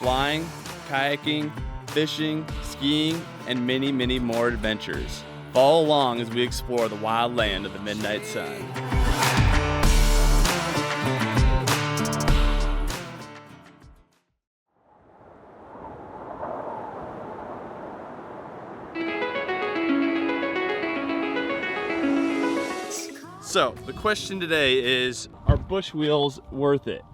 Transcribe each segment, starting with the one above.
flying, kayaking, fishing, skiing, and many, many more adventures. Follow along as we explore the wild land of the midnight sun. So, the question today is, are Bushwheels worth it?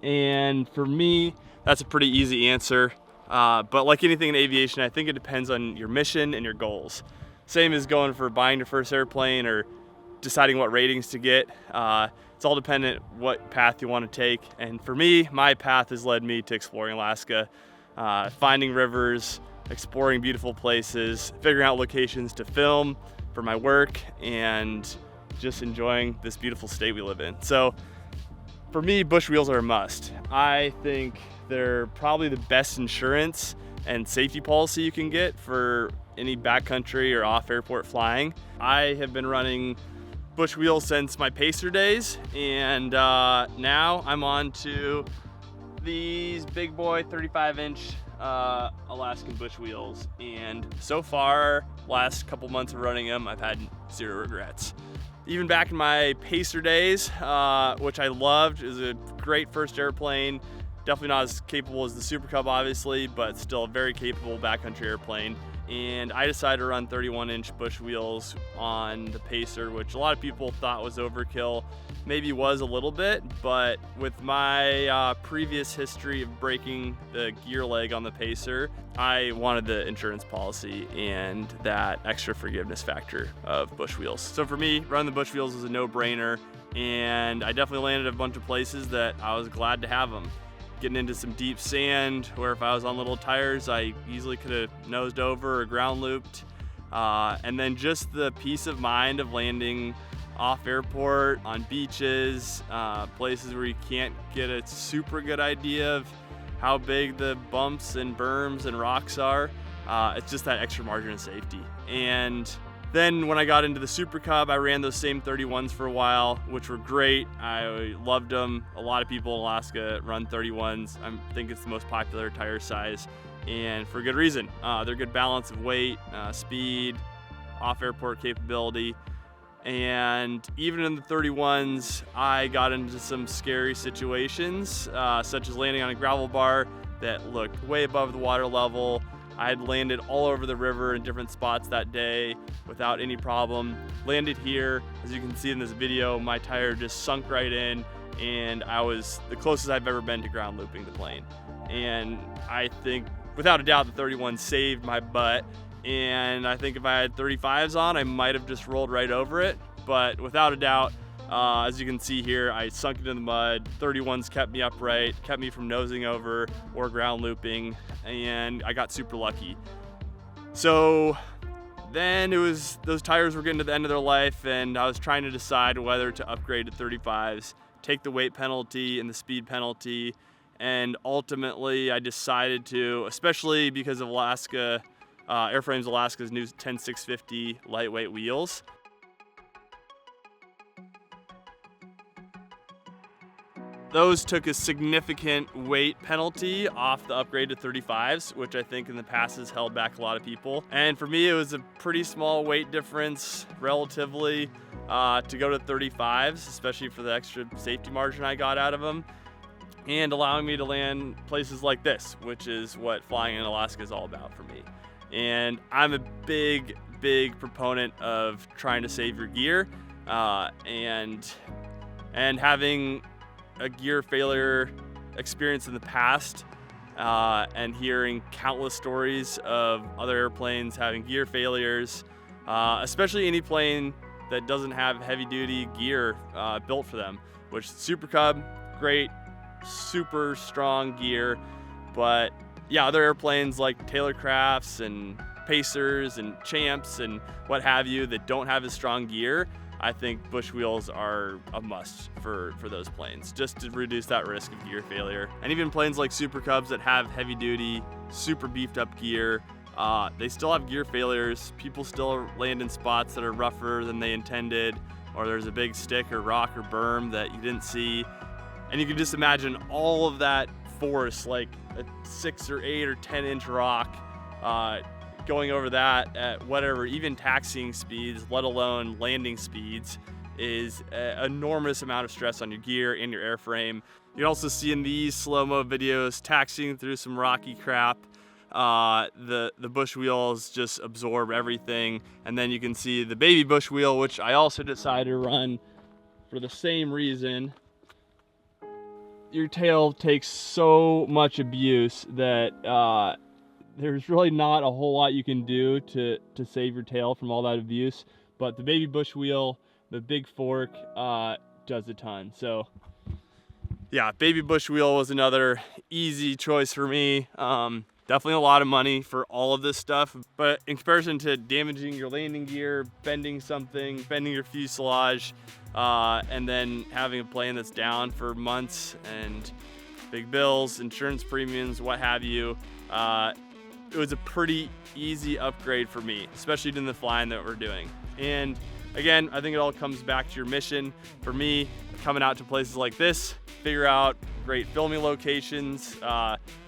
And for me, that's a pretty easy answer. But like anything in aviation, I think it depends on your mission and your goals. Same as going for buying your first airplane or deciding what ratings to get. It's all dependent what path you want to take. And for me, my path has led me to exploring Alaska, finding rivers, exploring beautiful places, figuring out locations to film for my work, and just enjoying this beautiful state we live in. So for me, Bushwheels are a must. I think they're probably the best insurance and safety policy you can get for any backcountry or off-airport flying. I have been running Bushwheels since my Pacer days, and now I'm on to these big boy 35-inch Alaskan Bushwheels, and so far, last couple months of running them, I've had zero regrets. Even back in my Pacer days, which I loved, it was a great first airplane. Definitely not as capable as the Super Cub, obviously, but still a very capable backcountry airplane. And I decided to run 31-inch Bushwheels on the Pacer, which a lot of people thought was overkill. Maybe was a little bit, but with my previous history of breaking the gear leg on the Pacer, I wanted the insurance policy and that extra forgiveness factor of Bushwheels. So for me, running the Bushwheels was a no-brainer, and I definitely landed a bunch of places that I was glad to have them. Getting into some deep sand where if I was on little tires, I easily could have nosed over or ground looped. And then just the peace of mind of landing off airport, on beaches, places where you can't get a super good idea of how big the bumps and berms and rocks are. It's just that extra margin of safety. And then when I got into the Super Cub, I ran those same 31s for a while, which were great. I loved them. A lot of people in Alaska run 31s. I think it's the most popular tire size, and for good reason. They're a good balance of weight, speed, off-airport capability. And even in the 31s, I got into some scary situations, such as landing on a gravel bar that looked way above the water level. I had landed all over the river in different spots that day without any problem. Landed here, as you can see in this video, my tire just sunk right in, and I was the closest I've ever been to ground looping the plane. And I think, without a doubt, the 31 saved my butt. And I think if I had 35s on, I might have just rolled right over it. But without a doubt, as you can see here, I sunk into the mud. 31s kept me upright, kept me from nosing over or ground looping, and I got super lucky. So then those tires were getting to the end of their life, and I was trying to decide whether to upgrade to 35s, take the weight penalty and the speed penalty, and ultimately I decided to, especially because of Alaska, Airframes Alaska's new 10650 lightweight wheels. Those took a significant weight penalty off the upgrade to 35s, which I think in the past has held back a lot of people. And for me, it was a pretty small weight difference relatively to go to 35s, especially for the extra safety margin I got out of them, and allowing me to land places like this, which is what flying in Alaska is all about for me. And I'm a big proponent of trying to save your gear, and having a gear failure experience in the past, and hearing countless stories of other airplanes having gear failures, especially any plane that doesn't have heavy duty gear built for them, which Super Cub, great, super strong gear, but yeah, other airplanes like Taylor Crafts and Pacers and Champs and what have you that don't have as strong gear, I think Bushwheels are a must for those planes, just to reduce that risk of gear failure. And even planes like Super Cubs that have heavy duty, super beefed up gear, they still have gear failures. People still land in spots that are rougher than they intended, or there's a big stick or rock or berm that you didn't see. And you can just imagine all of that force, like a 6 or 8 or 10 inch rock, going over that at whatever, even taxiing speeds, let alone landing speeds, is an enormous amount of stress on your gear and your airframe. You can also see in these slow-mo videos, taxiing through some rocky crap, the Bushwheels just absorb everything. And then you can see the baby Bushwheel, which I also decided to run for the same reason. Your tail takes so much abuse that there's really not a whole lot you can do to save your tail from all that abuse. But the baby Bushwheel, the big fork, does a ton. So yeah, baby Bushwheel was another easy choice for me. Definitely a lot of money for all of this stuff, but in comparison to damaging your landing gear, bending something, bending your fuselage, and then having a plane that's down for months and big bills, insurance premiums, what have you, it was a pretty easy upgrade for me, especially doing the flying that we're doing. And again, I think it all comes back to your mission. For me, coming out to places like this, figure out great filming locations.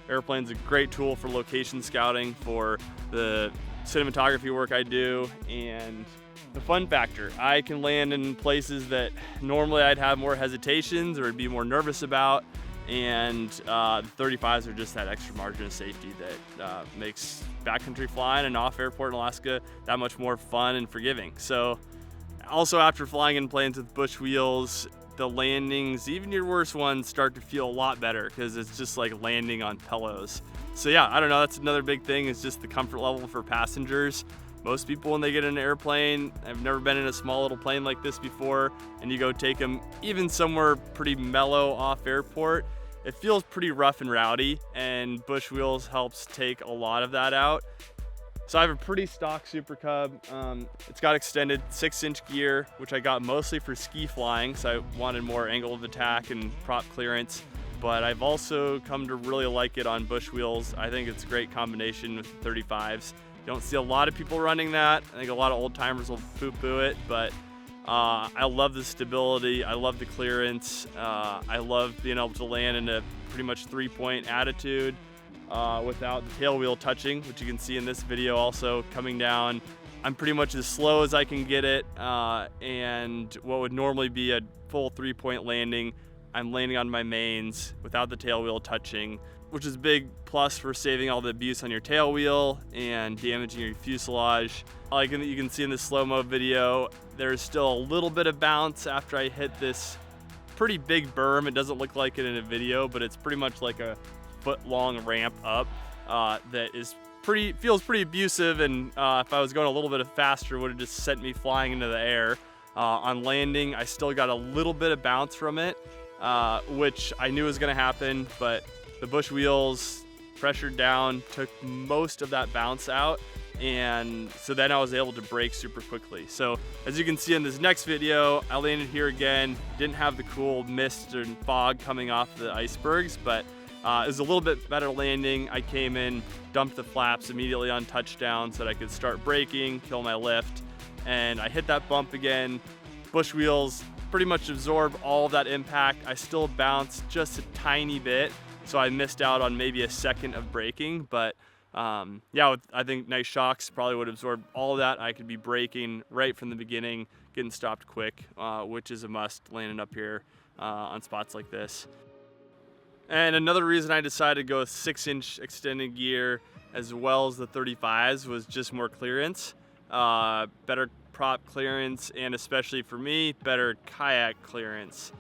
Airplane's a great tool for location scouting, for the cinematography work I do, and the fun factor. I can land in places that normally I'd have more hesitations or be more nervous about, and the 35's are just that extra margin of safety that makes backcountry flying and off airport in Alaska that much more fun and forgiving. So also, after flying in planes with Bushwheels, the landings, even your worst ones, start to feel a lot better because it's just like landing on pillows. So yeah, I don't know, that's another big thing, is just the comfort level for passengers. Most people, when they get in an airplane, I've never been in a small little plane like this before, and you go take them even somewhere pretty mellow off airport, it feels pretty rough and rowdy, and Bushwheels helps take a lot of that out. So I have a pretty stock Super Cub. It's got extended 6-inch gear, which I got mostly for ski flying, so I wanted more angle of attack and prop clearance. But I've also come to really like it on Bushwheels. I think it's a great combination with the 35's. You don't see a lot of people running that. I think a lot of old timers will poo-poo it, but I love the stability. I love the clearance. I love being able to land in a pretty much 3-point attitude. Without the tail wheel touching, which you can see in this video also coming down. I'm pretty much as slow as I can get it, and what would normally be a full 3-point landing, I'm landing on my mains without the tail wheel touching, which is a big plus for saving all the abuse on your tail wheel and damaging your fuselage. Like you can see in the slow-mo video, there's still a little bit of bounce after I hit this pretty big berm. It doesn't look like it in a video, but it's pretty much like a foot-long ramp up that feels pretty abusive, and if I was going a little bit faster, would have just sent me flying into the air. On landing, I still got a little bit of bounce from it, which I knew was going to happen, but the Bushwheels pressured down, took most of that bounce out, and so then I was able to brake super quickly. So as you can see in this next video, I landed here again, didn't have the cool mist and fog coming off the icebergs, but it was a little bit better landing. I came in, dumped the flaps immediately on touchdown so that I could start braking, kill my lift, and I hit that bump again. Bushwheels pretty much absorbed all of that impact. I still bounced just a tiny bit, so I missed out on maybe a second of braking, but yeah, I think nice shocks probably would absorb all of that. I could be braking right from the beginning, getting stopped quick, which is a must landing up here on spots like this. And another reason I decided to go with 6-inch extended gear as well as the 35's was just more clearance, better prop clearance, and especially for me, better kayak clearance,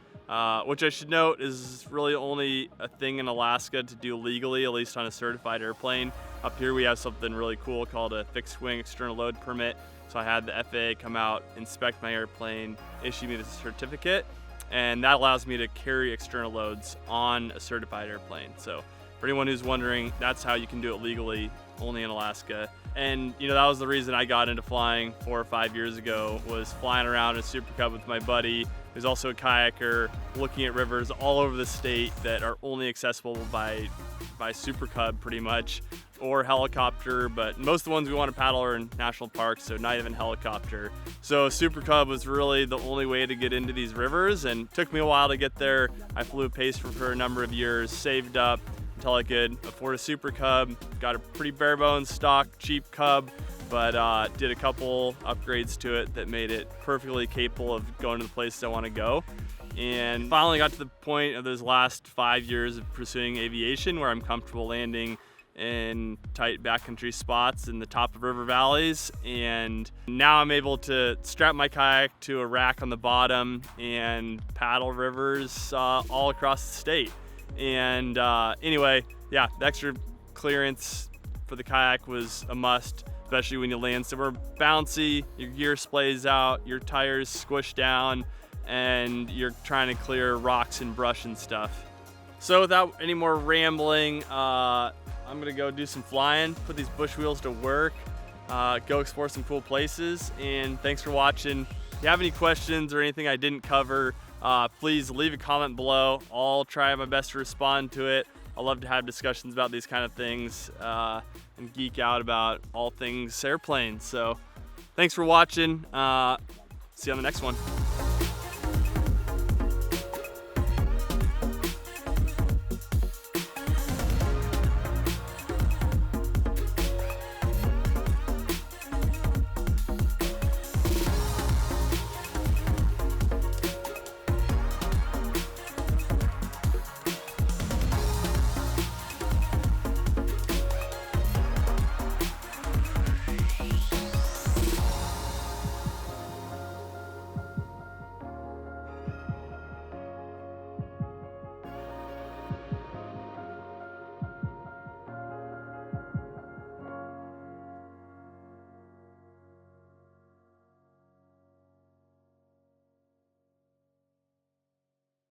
which I should note is really only a thing in Alaska to do legally, at least on a certified airplane. Up here we have something really cool called a fixed wing external load permit. So I had the FAA come out, inspect my airplane, issue me the certificate, and that allows me to carry external loads on a certified airplane. So for anyone who's wondering, that's how you can do it legally, only in Alaska. And you know, that was the reason I got into flying 4 or 5 years ago, was flying around in a Super Cub with my buddy, who's also a kayaker, looking at rivers all over the state that are only accessible by Super Cub pretty much, or helicopter, but most of the ones we want to paddle are in national parks, so not even helicopter. So Super Cub was really the only way to get into these rivers, and it took me a while to get there. I flew Pacer for a number of years, saved up, until I could afford a Super Cub. Got a pretty bare bones stock, cheap Cub, but did a couple upgrades to it that made it perfectly capable of going to the places I want to go. And finally got to the point of those last 5 years of pursuing aviation where I'm comfortable landing in tight backcountry spots in the top of river valleys. And now I'm able to strap my kayak to a rack on the bottom and paddle rivers all across the state. And anyway, yeah, the extra clearance for the kayak was a must, especially when you land somewhere bouncy, your gear splays out, your tires squish down, and you're trying to clear rocks and brush and stuff. So without any more rambling, I'm gonna go do some flying, put these Bushwheels to work, go explore some cool places, and thanks for watching. If you have any questions or anything I didn't cover, please leave a comment below. I'll try my best to respond to it. I love to have discussions about these kind of things and geek out about all things airplanes. So thanks for watching. See you on the next one.